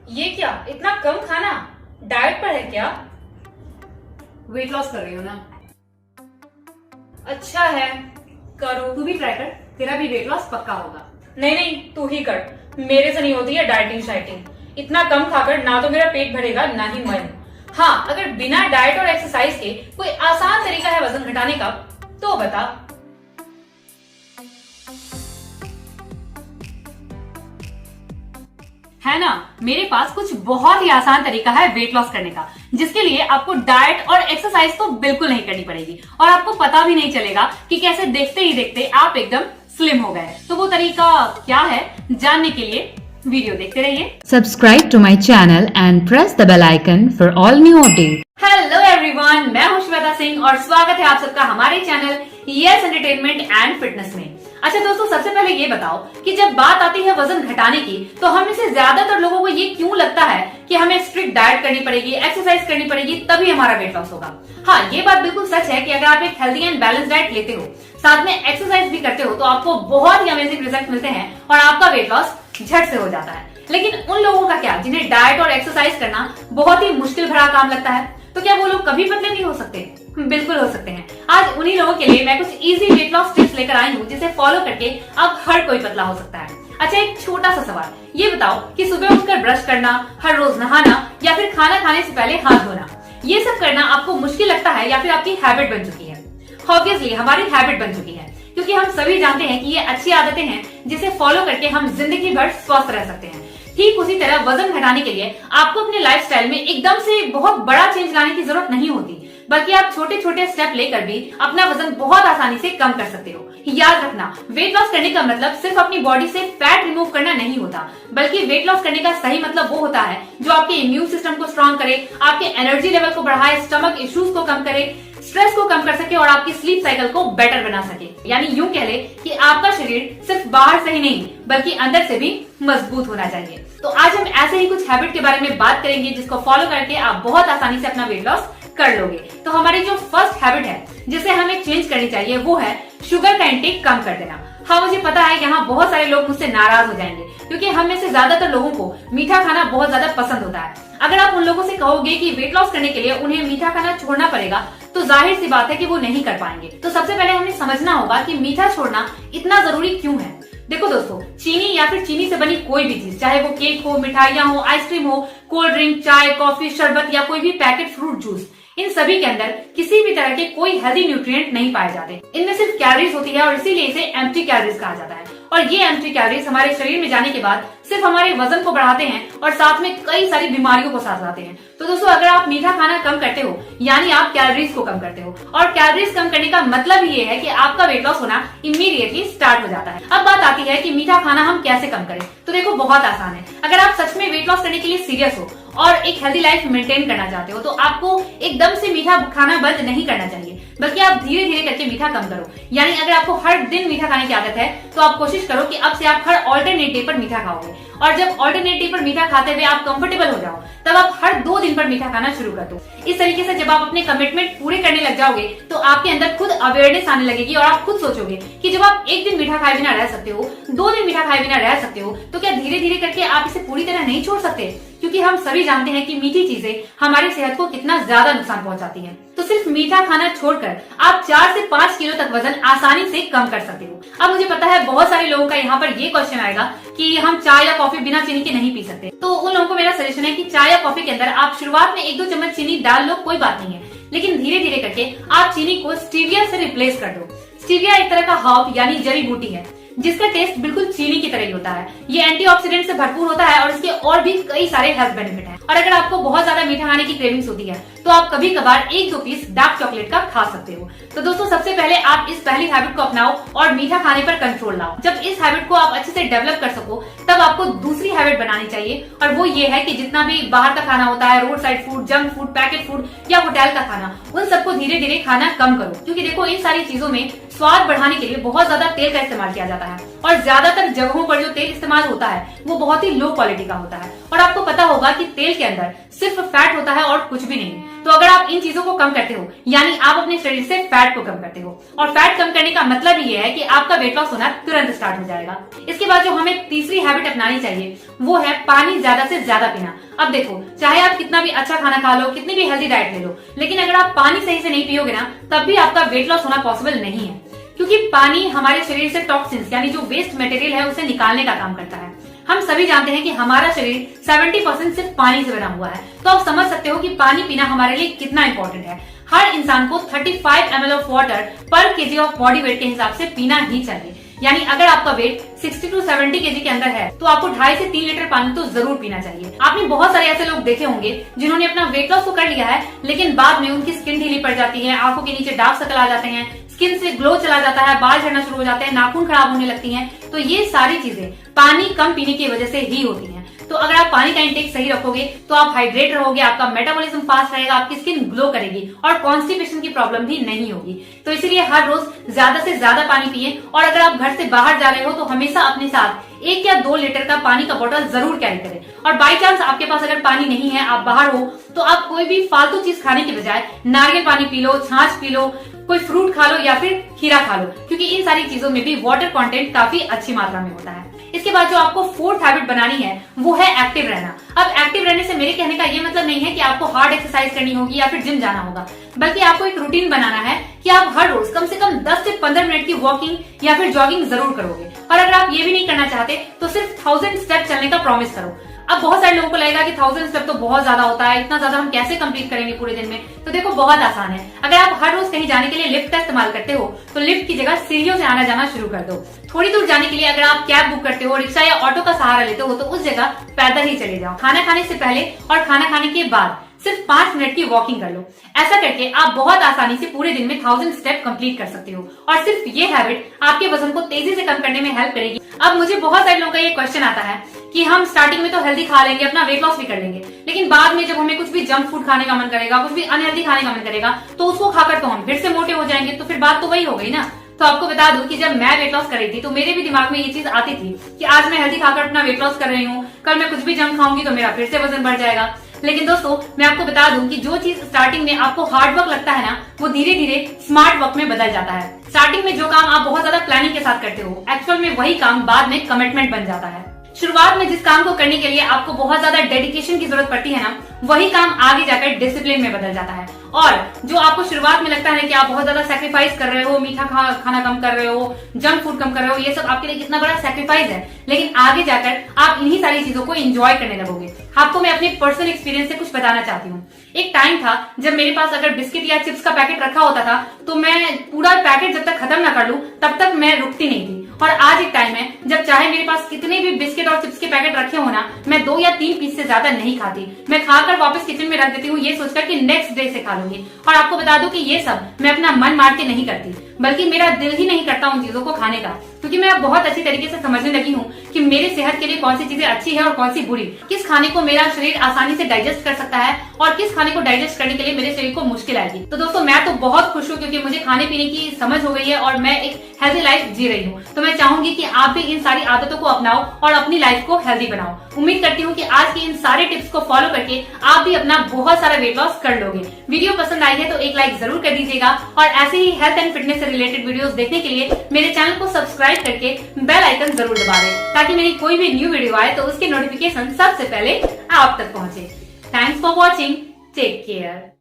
ये क्या, इतना कम खाना? डाइट पर है क्या? वेट लॉस कर रही हो ना? अच्छा है, करो। तू भी ट्राई कर, तेरा भी वेट लॉस पक्का होगा। नहीं नहीं, तू ही कर। मेरे से नहीं होती है डाइटिंग शाइटिंग। इतना कम खाकर ना तो मेरा पेट भरेगा ना ही मन। हाँ, अगर बिना डाइट और एक्सरसाइज के कोई आसान तरीका है वजन घटाने का तो बता। है ना, मेरे पास कुछ बहुत ही आसान तरीका है वेट लॉस करने का, जिसके लिए आपको डाइट और एक्सरसाइज तो बिल्कुल नहीं करनी पड़ेगी और आपको पता भी नहीं चलेगा कि कैसे देखते ही देखते आप एकदम स्लिम हो गए। तो वो तरीका क्या है, जानने के लिए वीडियो देखते रहिए। Subscribe to my channel and press the bell icon for all new updates. Hello everyone, मैं हूं श्वेता सिंह और स्वागत है आप सबका हमारे channel yes entertainment and fitness में। अच्छा दोस्तों, सबसे पहले ये बताओ कि जब बात आती है वजन घटाने की तो हम में से ज्यादातर लोगों को ये क्यों लगता है कि हमें स्ट्रिक्ट डाइट करनी पड़ेगी, एक्सरसाइज करनी पड़ेगी, तभी हमारा वेट लॉस होगा। हाँ, ये बात बिल्कुल सच है कि अगर आप एक हेल्दी एंड बैलेंस डाइट लेते हो, साथ में एक्सरसाइज भी करते हो, तो आपको बहुत ही अमेजिंग रिजल्ट मिलते हैं और आपका वेट लॉस झट से हो जाता है। लेकिन उन लोगों का क्या जिन्हें डाइट और एक्सरसाइज करना बहुत ही मुश्किल भरा काम लगता है, तो क्या वो लोग कभी पतले नहीं हो सकते? बिल्कुल हो सकते हैं। आज उन्हीं लोगों के लिए मैं कुछ इजी वेट लॉस टिप्स लेकर आई हूँ, जिसे फॉलो करके अब हर कोई पतला हो सकता है। अच्छा, एक छोटा सा सवाल, ये बताओ कि सुबह उठकर ब्रश करना, हर रोज नहाना या फिर खाना खाने से पहले हाथ धोना, ये सब करना आपको मुश्किल लगता है या फिर आपकी हैबिट बन चुकी है? ऑब्वियसली हमारी हैबिट बन चुकी है, क्योंकि हम सभी जानते हैं कि ये अच्छी आदतें हैं जिसे फॉलो करके हम जिंदगी भर स्वस्थ रह सकते हैं। ठीक उसी तरह वजन घटाने के लिए आपको अपने लाइफस्टाइल में एकदम से बहुत बड़ा चेंज लाने की जरूरत नहीं होती, बल्कि आप छोटे छोटे स्टेप लेकर भी अपना वजन बहुत आसानी से कम कर सकते हो। याद रखना, वेट लॉस करने का मतलब सिर्फ अपनी बॉडी से फैट रिमूव करना नहीं होता, बल्कि वेट लॉस करने का सही मतलब वो होता है जो आपके इम्यून सिस्टम को स्ट्रॉन्ग करे, आपके एनर्जी लेवल को बढ़ाए, स्टमक इश्यूज को कम करे, स्ट्रेस को कम कर सके और आपकी स्लीप साइकिल को बेटर बना सके। यानी यूं कह ले कि आपका शरीर सिर्फ बाहर से ही नहीं बल्कि अंदर से भी मजबूत होना चाहिए। तो आज हम ऐसे ही कुछ हैबिट के बारे में बात करेंगे जिसको फॉलो करके आप बहुत आसानी से अपना वेट लॉस कर लोगे। तो हमारी जो फर्स्ट हैबिट है जिसे हमें चेंज करनी चाहिए वो है शुगर का इंटेक कम कर देना। हाँ, मुझे पता है यहाँ बहुत सारे लोग मुझसे नाराज हो जाएंगे, क्योंकि हम में से ज्यादातर लोगों को मीठा खाना बहुत ज्यादा पसंद होता है। अगर आप उन लोगों से कहोगे कि वेट लॉस करने के लिए उन्हें मीठा खाना छोड़ना पड़ेगा, तो जाहिर सी बात है कि वो नहीं कर पाएंगे। तो सबसे पहले हमें समझना होगा कि मीठा छोड़ना इतना जरूरी क्यों है। देखो दोस्तों, चीनी या फिर चीनी से बनी कोई भी चीज, चाहे वो केक हो, मिठाइयाँ हो, आइसक्रीम हो, कोल्ड ड्रिंक, चाय, कॉफी, शरबत या कोई भी पैकेट फ्रूट जूस, इन सभी के अंदर किसी भी तरह के कोई हेल्दी न्यूट्रिएंट नहीं पाए जाते। इनमें सिर्फ कैलोरीज होती है और इसीलिए इसे एम्प्टी कैलोरीज कहा जाता है। और ये एम्प्टी कैलोरीज हमारे शरीर में जाने के बाद सिर्फ हमारे वजन को बढ़ाते हैं और साथ में कई सारी बीमारियों को साथ लाते हैं। तो दोस्तों, अगर आप मीठा खाना कम करते हो यानी आप कैलोरीज को कम करते हो, और कैलोरीज कम करने का मतलब ये है कि आपका वेट लॉस होना इमीडिएटली स्टार्ट हो जाता है। अब बात आती है कि मीठा खाना हम कैसे कम करें। तो देखो, बहुत आसान है। अगर आप सच में वेट लॉस करने के लिए सीरियस हो और एक हेल्दी लाइफ मेंटेन करना चाहते हो, तो आपको एकदम से मीठा खाना बंद नहीं करना चाहिए, बल्कि आप धीरे धीरे करके मीठा कम करो। यानी अगर आपको हर दिन मीठा खाने की आदत है, तो आप कोशिश करो कि अब से आप हर ऑल्टरनेट डे पर मीठा खाओगे, और जब ऑल्टरनेट डे पर मीठा खाते हुए आप कंफर्टेबल हो जाओ, तब आप हर 2 दिन पर मीठा खाना शुरू कर दो। इस तरीके से जब आप अपने कमिटमेंट पूरे करने लग जाओगे, तो आपके अंदर खुद अवेयरनेस आने लगेगी और आप खुद सोचोगे कि जब आप एक दिन मीठा खाए बिना रह सकते हो, 2 दिन मीठा खाए बिना रह सकते हो, तो क्या धीरे धीरे करके आप इसे पूरी तरह नहीं छोड़ सकते? क्योंकि हम सभी जानते हैं कि मीठी चीजें हमारी सेहत को कितना ज्यादा नुकसान पहुंचाती हैं। तो सिर्फ मीठा खाना छोड़कर आप 4 से 5 किलो तक वजन आसानी से कम कर सकते हो। अब मुझे पता है बहुत सारे लोगों का यहाँ पर ये क्वेश्चन आएगा कि हम चाय या कॉफी बिना चीनी के नहीं पी सकते। तो उन लोगों को मेरा सजेशन है कि चाय या कॉफी के अंदर आप शुरुआत में 1-2 चम्मच चीनी डाल लो, कोई बात नहीं है, लेकिन धीरे धीरे करके आप चीनी को स्टीविया से रिप्लेस कर दो। स्टीविया एक तरह का हर्ब यानी जड़ी बूटी है, जिसका टेस्ट बिल्कुल चीनी की तरह ही होता है। ये एंटीऑक्सीडेंट से भरपूर होता है और इसके और भी कई सारे हेल्थ बेनिफिट हैं। और अगर आपको बहुत ज्यादा मीठा खाने की क्रेविंग्स होती है, तो आप कभी कभार 1-2 पीस डार्क चॉकलेट का खा सकते हो। तो दोस्तों, सबसे पहले आप इस पहली हैबिट को अपनाओ और मीठा खाने पर कंट्रोल लाओ। जब इस हैबिट को आप अच्छे से डेवलप कर सको, तब आपको दूसरी हैबिट बनानी चाहिए, और वो ये है कि जितना भी बाहर का खाना होता है, road side food, junk food, packet food या होटल का खाना, उन सबको धीरे धीरे खाना कम करो। क्योंकि देखो, इन सारी चीजों में स्वाद बढ़ाने के लिए बहुत ज्यादा तेल का इस्तेमाल किया जाता है, और ज्यादातर जगहों पर जो तेल इस्तेमाल होता है वो बहुत ही लो क्वालिटी का होता है। और आपको पता होगा कि तेल के अंदर सिर्फ फैट होता है और कुछ भी नहीं। तो अगर आप इन चीजों को कम करते हो, यानी आप अपने शरीर से फैट को कम करते हो, और फैट कम करने का मतलब ये है कि आपका वेट लॉस होना तुरंत स्टार्ट हो जाएगा। इसके बाद जो हमें तीसरी हैबिट अपनानी चाहिए वो है पानी ज्यादा से ज्यादा पीना। अब देखो, चाहे आप कितना भी अच्छा खाना खा लो, कितनी भी हेल्दी डाइट ले लो, लेकिन अगर आप पानी सही से नहीं पियोगे ना, तब भी आपका वेट लॉस होना पॉसिबल नहीं है। क्योंकि पानी हमारे शरीर से टॉक्सिन्स यानी जो वेस्ट मटेरियल है उसे निकालने का काम करता है। हम सभी जानते हैं कि हमारा शरीर 70% सिर्फ पानी से बना हुआ है, तो आप समझ सकते हो कि पानी पीना हमारे लिए कितना इंपॉर्टेंट है। हर इंसान को 35 ml ऑफ वाटर पर केजी ऑफ बॉडी वेट के हिसाब से पीना ही चाहिए। यानी अगर आपका वेट 60 to 70 केजी के अंदर है तो आपको 2.5 से 3 लीटर पानी तो जरूर पीना चाहिए। आपने बहुत सारे ऐसे लोग देखे होंगे जिन्होंने अपना वेट लॉस तो कर लिया है, लेकिन बाद में उनकी स्किन ढीली पड़ जाती है, आंखों के नीचे डार्क सर्कल आ जाते हैं, स्किन से ग्लो चला जाता है, बाल झड़ना शुरू हो जाते हैं, नाखून खराब होने लगती हैं। तो ये सारी चीजें पानी कम पीने की वजह से ही होती हैं। तो अगर आप पानी का इंटेक सही रखोगे तो आप हाइड्रेट रहोगे, आपका मेटाबॉलिज्म फास्ट रहेगा, आपकी स्किन ग्लो करेगी और कॉन्स्टिपेशन की प्रॉब्लम भी नहीं होगी। तो इसलिए हर रोज ज्यादा से ज्यादा पानी पिए, और अगर आप घर से बाहर जा रहे हो तो हमेशा अपने साथ 1 या 2 लीटर का पानी का बोतल जरूर कैरी करें। और बाई चांस आपके पास अगर पानी नहीं है, आप बाहर हो, तो आप कोई भी फालतू चीज खाने के बजाय नारियल पानी पी लो, छाछ पी लो, कोई फ्रूट खा लो या फिर खीरा खा लो, क्योंकि इन सारी चीजों में भी वाटर कंटेंट काफी अच्छी मात्रा में होता है। इसके बाद जो आपको फोर्थ हैबिट बनानी है वो है एक्टिव रहना। अब एक्टिव रहने से मेरे कहने का ये मतलब नहीं है कि आपको हार्ड एक्सरसाइज करनी होगी या फिर जिम जाना होगा, बल्कि आपको एक रूटीन बनाना है कि आप हर रोज कम से कम 10 से 15 मिनट की वॉकिंग या फिर जॉगिंग जरूर करोगे। और अगर आप ये भी नहीं करना चाहते तो सिर्फ 1000 स्टेप चलने का प्रॉमिस करो। अब बहुत सारे लोगों को लगेगा कि 1000 स्टेप तो बहुत ज्यादा होता है, इतना ज्यादा हम कैसे कंप्लीट करेंगे पूरे दिन में। तो देखो, बहुत आसान है। अगर आप हर रोज कहीं जाने के लिए लिफ्ट का इस्तेमाल करते हो तो लिफ्ट की जगह सीढ़ियों से आना जाना शुरू कर दो। थोड़ी दूर जाने के लिए अगर आप कैब बुक करते हो, रिक्शा या ऑटो का सहारा लेते हो, तो उस जगह पैदल ही चले जाओ। खाना खाने से पहले और खाना खाने के बाद सिर्फ 5 मिनट की वॉकिंग कर लो। ऐसा करके आप बहुत आसानी से पूरे दिन में 1000 स्टेप कंप्लीट कर सकते हो, और सिर्फ ये हैबिट आपके वजन को तेजी से कम करने में हेल्प करेगी। अब मुझे बहुत सारे लोगों का ये क्वेश्चन आता है कि हम स्टार्टिंग में तो हेल्दी खा लेंगे, अपना वेट लॉस भी कर लेंगे, लेकिन बाद में जब हमें कुछ भी जंक फूड खाने का मन करेगा, कुछ भी अनहेल्दी खाने का मन करेगा, तो उसको खाकर तो हम फिर से मोटे हो जाएंगे। तो फिर बात तो वही हो गई ना। तो आपको बता दूं कि जब मैं वेट लॉस कर रही थी तो मेरे भी दिमाग में ये चीज आती थी कि आज मैं हेल्दी खाकर अपना वेट लॉस कर रही हूँ, कल मैं कुछ भी जंक खाऊंगी तो मेरा फिर से वजन बढ़ जाएगा। लेकिन दोस्तों, मैं आपको बता दूं कि जो चीज स्टार्टिंग में आपको हार्ड वर्क लगता है ना, वो धीरे धीरे स्मार्ट वर्क में बदल जाता है। स्टार्टिंग में जो काम आप बहुत ज्यादा प्लानिंग के साथ करते हो, एक्चुअल में वही काम बाद में कमिटमेंट बन जाता है। शुरुआत में जिस काम को करने के लिए आपको बहुत ज्यादा डेडिकेशन की जरूरत पड़ती है ना, वही काम आगे जाकर डिसिप्लिन में बदल जाता है। और जो आपको शुरुआत में लगता है कि आप बहुत ज्यादा सैक्रिफाइस कर रहे हो, मीठा खाना कम कर रहे हो, जंक फूड कम कर रहे हो, ये सब आपके लिए कितना बड़ा सैक्रिफाइस है, लेकिन आगे जाकर आप इन्हीं सारी चीजों को एंजॉय करने लगोगे। आपको मैं अपने पर्सनल एक्सपीरियंस से कुछ बताना चाहती हूँ। एक टाइम था जब मेरे पास अगर बिस्किट या चिप्स का पैकेट रखा होता था तो मैं पूरा पैकेट जब तक खत्म ना कर लूं तब तक मैं रुकती नहीं थी। और आज एक टाइम है जब चाहे मेरे पास कितने भी बिस्किट और चिप्स के पैकेट रखे हो ना, मैं 2 या 3 पीस से ज्यादा नहीं खाती। मैं खाकर वापस किचन में रख देती हूँ, ये सोचकर कि नेक्स्ट डे से खा लूंगी। और आपको बता दूं कि ये सब मैं अपना मन मार के नहीं करती, बल्कि मेरा दिल ही नहीं करता उन चीजों को खाने का, क्योंकि मैं अब बहुत अच्छी तरीके से समझने लगी हूँ कि मेरे सेहत के लिए कौन सी चीजें अच्छी है और कौन सी बुरी, किस खाने को मेरा शरीर आसानी से डाइजेस्ट कर सकता है और किस खाने को डाइजेस्ट करने के लिए मेरे शरीर को मुश्किल आएगी। तो दोस्तों, मैं तो बहुत खुश हूँ क्योंकि मुझे खाने पीने की समझ हो गई है और मैं एक हेल्दी लाइफ जी रही हूँ। तो मैं चाहूंगी कि आप भी इन सारी आदतों को अपनाओ और अपनी लाइफ को हेल्दी बनाओ। उम्मीद करती हूँ कि आज की इन सारे टिप्स को फॉलो करके आप भी अपना बहुत सारा वेट लॉस कर लोगे। वीडियो पसंद आई है तो एक लाइक जरूर कर दीजिएगा, और ऐसे ही हेल्थ एंड फिटनेस से रिलेटेड वीडियोस देखने के लिए मेरे चैनल को सब्सक्राइब करके बेल आइकन जरूर दबा दें, ताकि मेरी कोई भी न्यू वीडियो आए तो उसके नोटिफिकेशन सबसे पहले आप तक पहुंचे। Thanks for watching, take care.